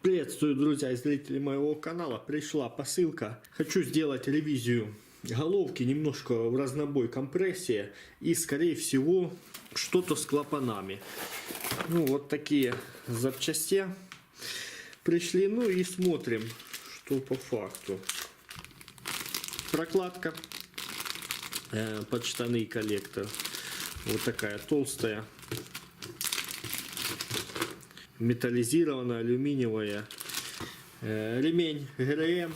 Приветствую, друзья и зрители моего канала. Пришла посылка. Хочу сделать ревизию головки, немножко в разнобой компрессия и, скорее всего, что-то с клапанами. Ну, вот такие запчасти пришли. Ну и смотрим, что по факту. Прокладка под штаны и коллектор. Вот такая толстая. Металлизированная, алюминиевая. Ремень ГРМ.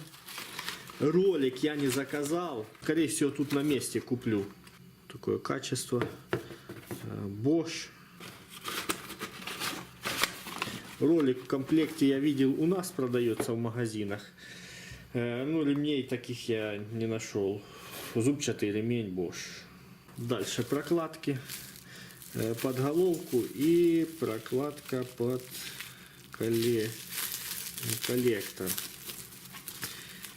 Ролик я не заказал. Скорее всего, тут на месте куплю. Такое качество. Bosch. Ролик в комплекте я видел, у нас продается в магазинах. Ну, ремней таких я не нашел. Зубчатый ремень Bosch. Дальше прокладки под головку и прокладка под коллектор.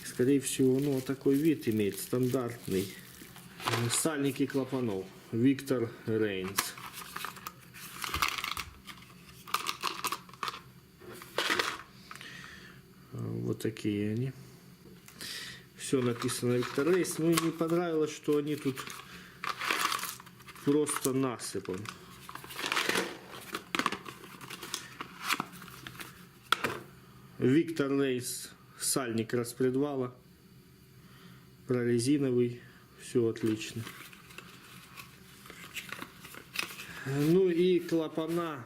Скорее всего, ну, такой вид имеет стандартный. Сальники клапанов Victor Reigns. Вот такие они. Все написано Victor Reigns. Ну и не понравилось, что они тут просто насыпан. Victor Reigns сальник распредвала. Прорезиновый. Все отлично. Ну и клапана.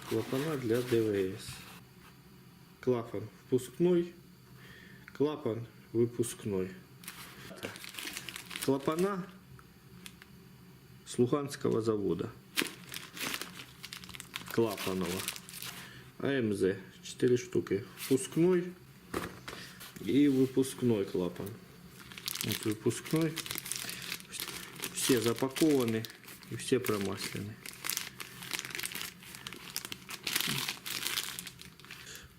Клапана для ДВС. Клапан впускной. Клапан выпускной. Клапана с Луганского завода. Клапанова. АМЗ. 4 штуки. Впускной и выпускной клапан. Вот выпускной. Все запакованы и все промаслены.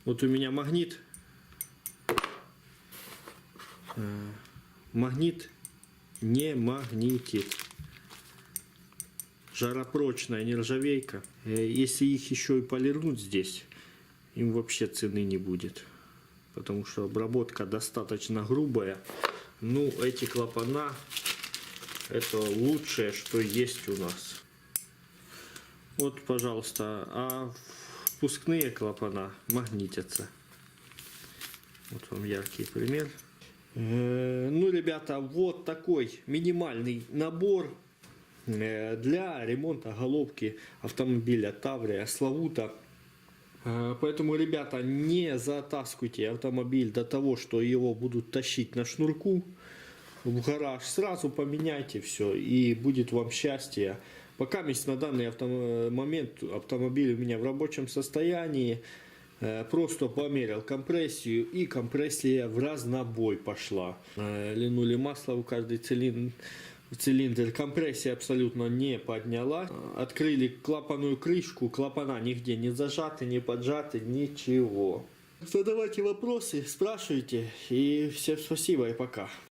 Вот у меня магнит. Магнит не магнитит. Жаропрочная нержавейка. Если их еще и полирнуть здесь, им вообще цены не будет. Потому что обработка достаточно грубая. Ну, эти клапана это лучшее, что есть у нас. Вот, пожалуйста. А впускные клапана магнитятся. Вот вам яркий пример. Ну, ребята, вот такой минимальный набор для ремонта головки автомобиля Таврия Славута. Поэтому, ребята, не затаскивайте автомобиль до того, что его будут тащить на шнурку в гараж. Сразу поменяйте все, и будет вам счастье. Пока на данный момент автомобиль у меня в рабочем состоянии. Просто померил компрессию, и компрессия в разнобой пошла. Линули масло в каждый цилиндр. Компрессия абсолютно не подняла. Открыли клапанную крышку. Клапана нигде не зажаты, не поджаты, ничего. Задавайте вопросы, спрашивайте. И всем спасибо и пока.